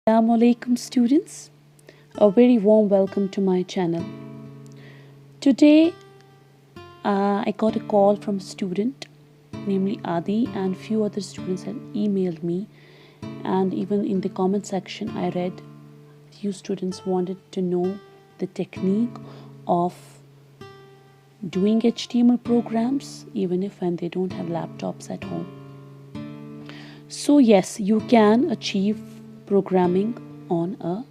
Assalamu alaikum students, a very warm welcome to my channel. Today I got a call from a student, namely Adi, and few other students had emailed me, and even in the comment section I read few students wanted to know the technique of doing HTML programs even if when they don't have laptops at home. So yes, you can achieve programming on a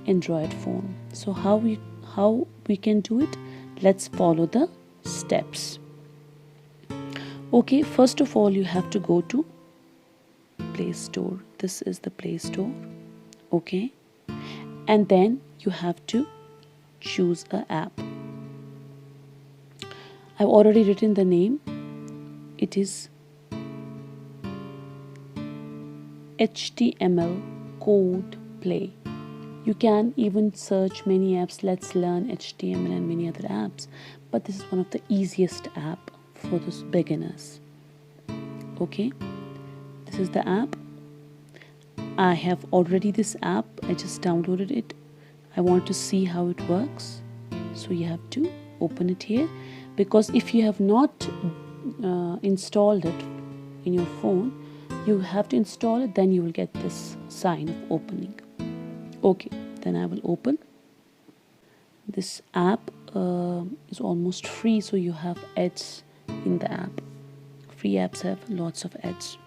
Android phone. So how we can do it? Let's follow the steps. Okay, first of all you have to go to Play Store. This is the Play Store. Okay, and then you have to choose an app. I've already written the name. It is HTML Code Play. You can even search many apps. Let's learn HTML and many other apps, but this is one of the easiest app for those beginners. Okay, this is the app. I have already this app. I just downloaded it. I want to see how it works, so you have to open it here, because if you have not installed it in your phone, you have to install it, then you will get this sign of opening. Okay, then I will open. This app is almost free, so you have ads in the app. Free apps have lots of ads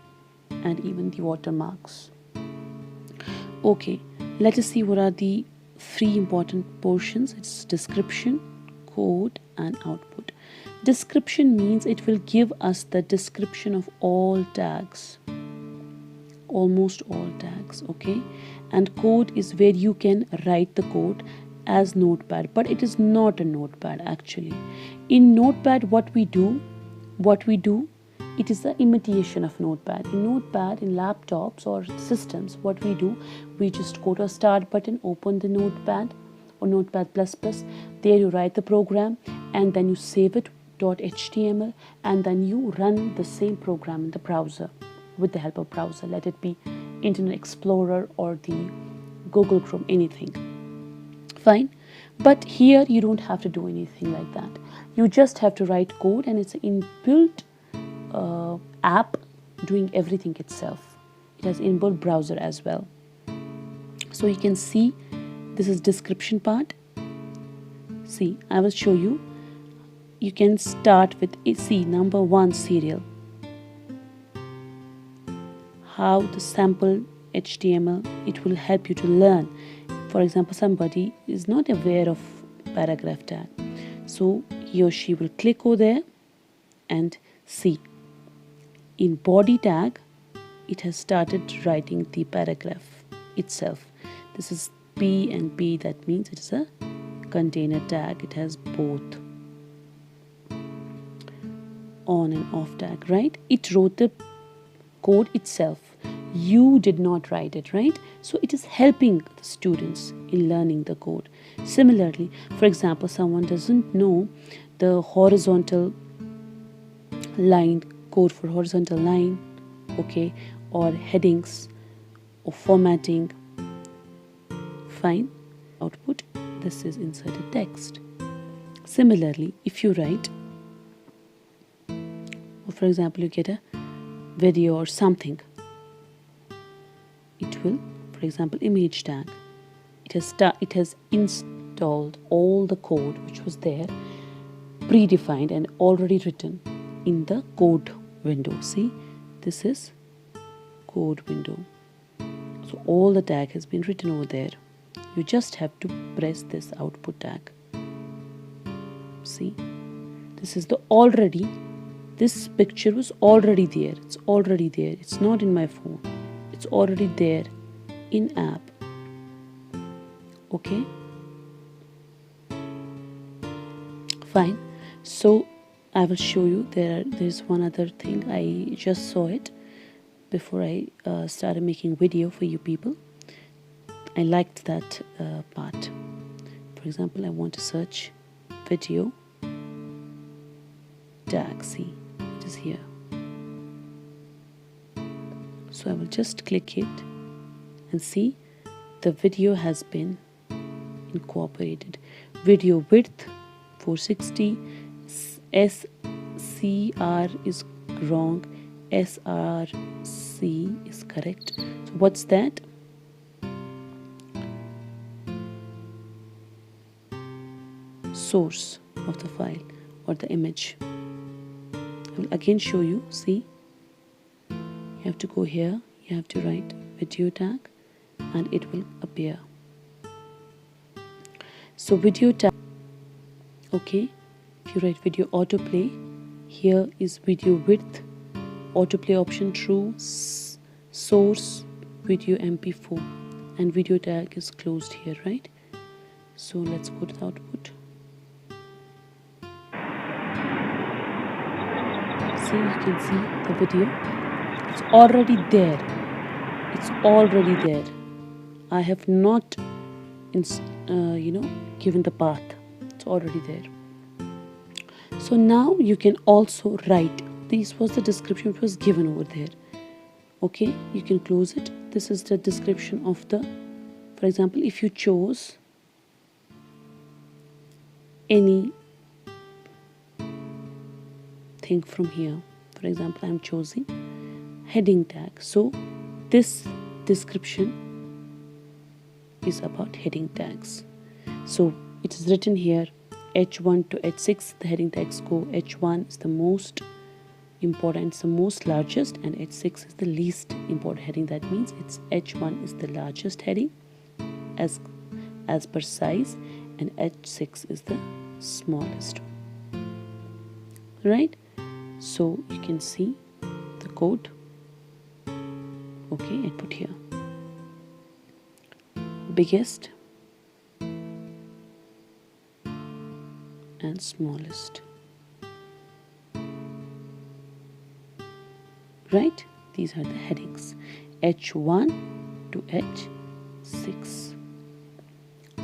and even the watermarks. Okay, let us see what are the three important portions. It's description, code and output. Description means it will give us the description of all tags, almost all tags. Okay, and code is where you can write the code as Notepad, but it is not a Notepad actually. In Notepad what we do, it is the imitation of Notepad. In Notepad, in laptops or systems, what we do, we just go to a start button, open the Notepad or Notepad++. There you write the program and then you save it .html, and then you run the same program in the browser with the help of browser. Let it be Internet Explorer or the Google Chrome, anything. Fine. But here you don't have to do anything like that. You just have to write code, and it's an inbuilt app doing everything itself. It has inbuilt browser as well. So you can see this is description part. See, I will show you. You can start with number 1 serial. How the sample HTML, it will help you to learn. For example, somebody is not aware of paragraph tag, so he or she will click over there and see. In body tag, it has started writing the paragraph itself. This is P and P, that means it is a container tag. It has both on and off tag, right? It wrote the code itself. You did not write it, right? So it is helping the students in learning the code. Similarly, for example, someone doesn't know the horizontal line, code for horizontal line, okay, or headings or formatting. Fine. Output, this is inserted text. Similarly, if you write, or for example, you get a video or something, it will, for example, image tag. It has installed all the code which was there, predefined and already written in the code window. See, this is code window. So all the tag has been written over there. You just have to press this output tag. See, this is the already. This picture was already there. It's already there. It's not in my phone. It's already there in app. Okay. Fine. So I will show you. There's one other thing. I just saw it before I started making video for you people. I liked that part. For example, I want to search video tag. See, it is here. So I will just click it and see the video has been incorporated. Video width 460, SCR is wrong, SRC is correct. So what's that? Source of the file or the image. I will again show you. See, you have to go here, you have to write video tag and it will appear. So video tag, okay, if you write video autoplay, here is video width, autoplay option true, source video MP4, and video tag is closed here, right? So let's go to the output. See, you can see the video. It's already there. It's already there. I have not, given the path. It's already there. So now you can also write. This was the description which was given over there. Okay, you can close it. This is the description of the, for example, if you chose any thing from here, for example, I'm choosing heading tag. So this description is about heading tags. So it is written here H1 to H6, the heading tags go. H1 is the most important, it's the most largest, and H6 is the least important heading. That means it's H1 is the largest heading as per size, and H6 is the smallest, right? So you can see the code. Okay, I put here biggest and smallest, right? These are the headings, H1 to H6.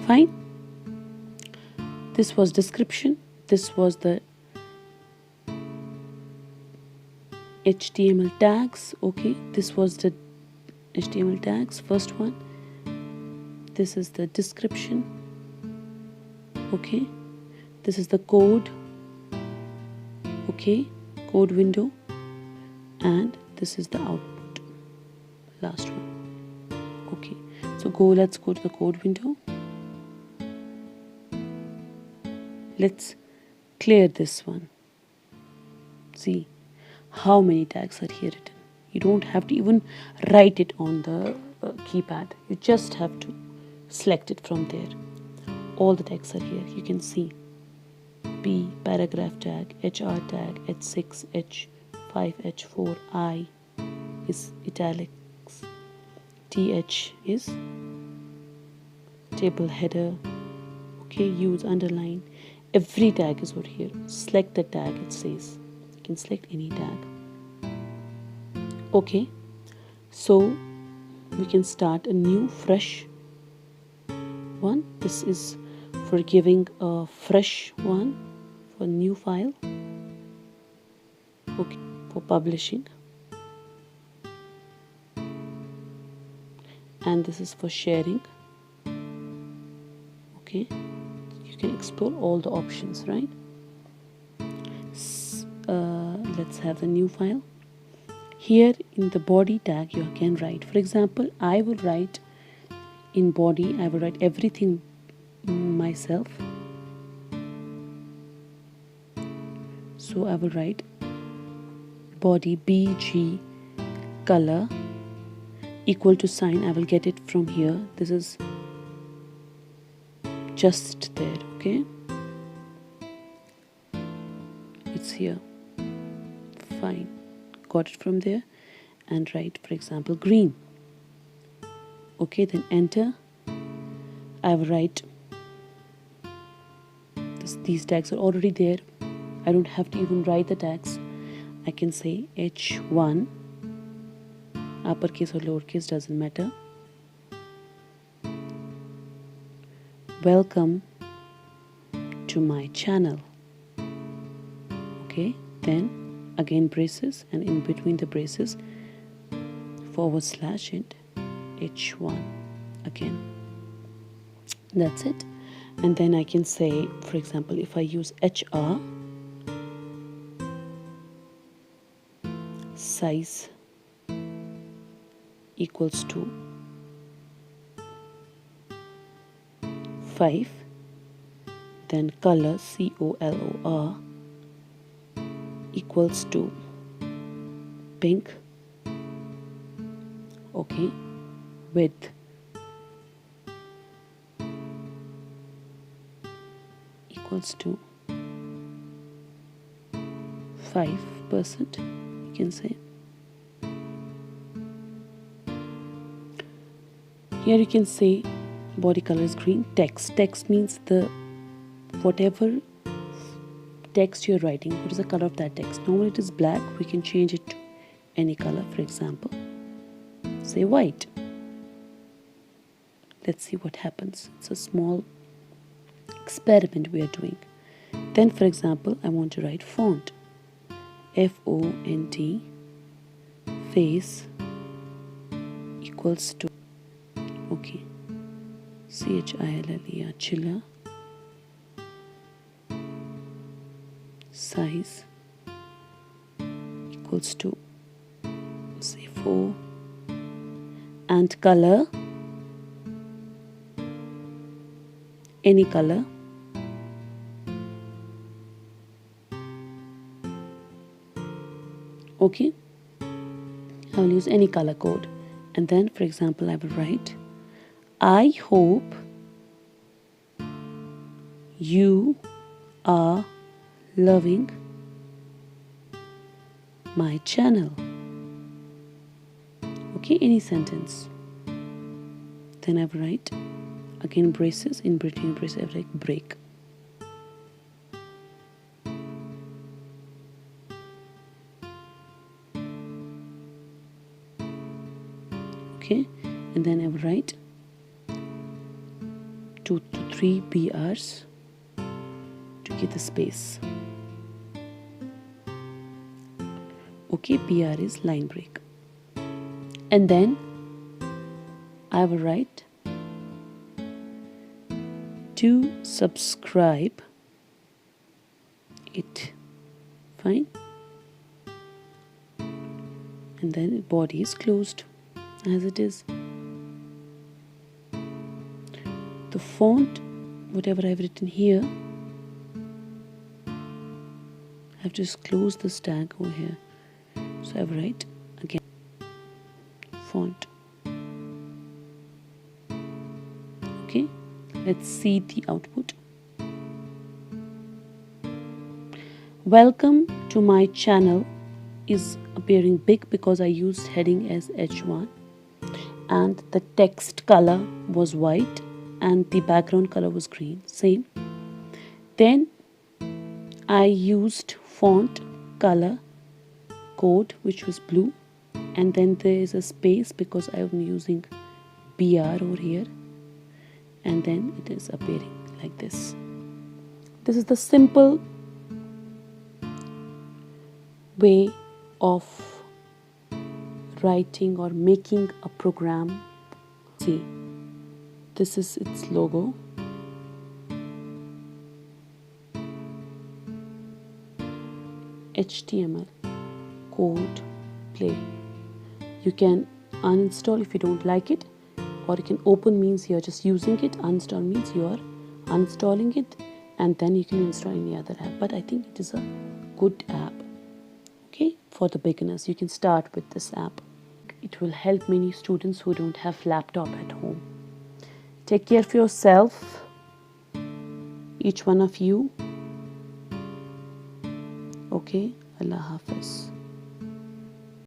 Fine. This was description. This was the HTML tags. Okay, this was the HTML tags, first one. This is the description. Okay, this is the code. Okay, code window, and this is the output, last one. Okay, so let's go to the code window. Let's clear this one. See how many tags are here written. You don't have to even write it on the keypad. You just have to select it from there. All the tags are here. You can see P, paragraph tag, HR tag, H6, H5, H4, I is italics, TH is table header. Okay, use underline. Every tag is over here. Select the tag, it says. You can select any tag. Okay, so we can start a new fresh one. This is for giving a fresh one for new file. Okay, for publishing, and this is for sharing. Okay, you can explore all the options, right? Let's have the new file. Here in the body tag you can write, for example, I will write in body, I will write everything myself. So I will write body BG color equal to sign. I will get it from here. This is just there. Okay, it's here. Fine, got it from there, and write, for example, green. Okay, then enter. I will write these tags are already there. I don't have to even write the tags. I can say H1, uppercase or lowercase, doesn't matter. Welcome to my channel. Okay, then again braces, and in between the braces / and H1 again. That's it. And then I can say, for example, if I use HR, size equals to 5, then color COLOR equals to pink. Okay, width equals to 5%, you can say. Here you can say body color is green. Text means the whatever text you're writing, what is the color of that text. Normally it is black, we can change it to any color. For example, say white. Let's see what happens. It's a small experiment we are doing. Then for example, I want to write font, FONT, face equals to, okay, CHILLEA, chiller, size equals to, say 4, and color, any color, okay, I will use any color code. And then for example, I will write, I hope you are loving my channel. Okay, any sentence. Then I will write again braces, in between braces I will write break. Okay, and then I will write 2 to 3 BRs to give the space. Okay, BR is line break. And then I will write to subscribe it. Fine. And then body is closed as it is. The font, whatever I've written here, I've just closed this tag over here. So I will write again font. Okay, let's see the output. Welcome to my channel is appearing big because I used heading as H1, and the text color was white and the background color was green, same. Then I used font color code which was blue, and then there is a space because I am using BR over here, and then it is appearing like this. This is the simple way of writing or making a program. See, this is its logo. HTML code play. You can uninstall if you don't like it, or you can open means you're just using it, uninstall means you're uninstalling it, and then you can install any other app. But I think it is a good app. Okay, for the beginners, you can start with this app. It will help many students who don't have laptop at home. Take care of yourself, each one of you. Okay, Allah Hafiz.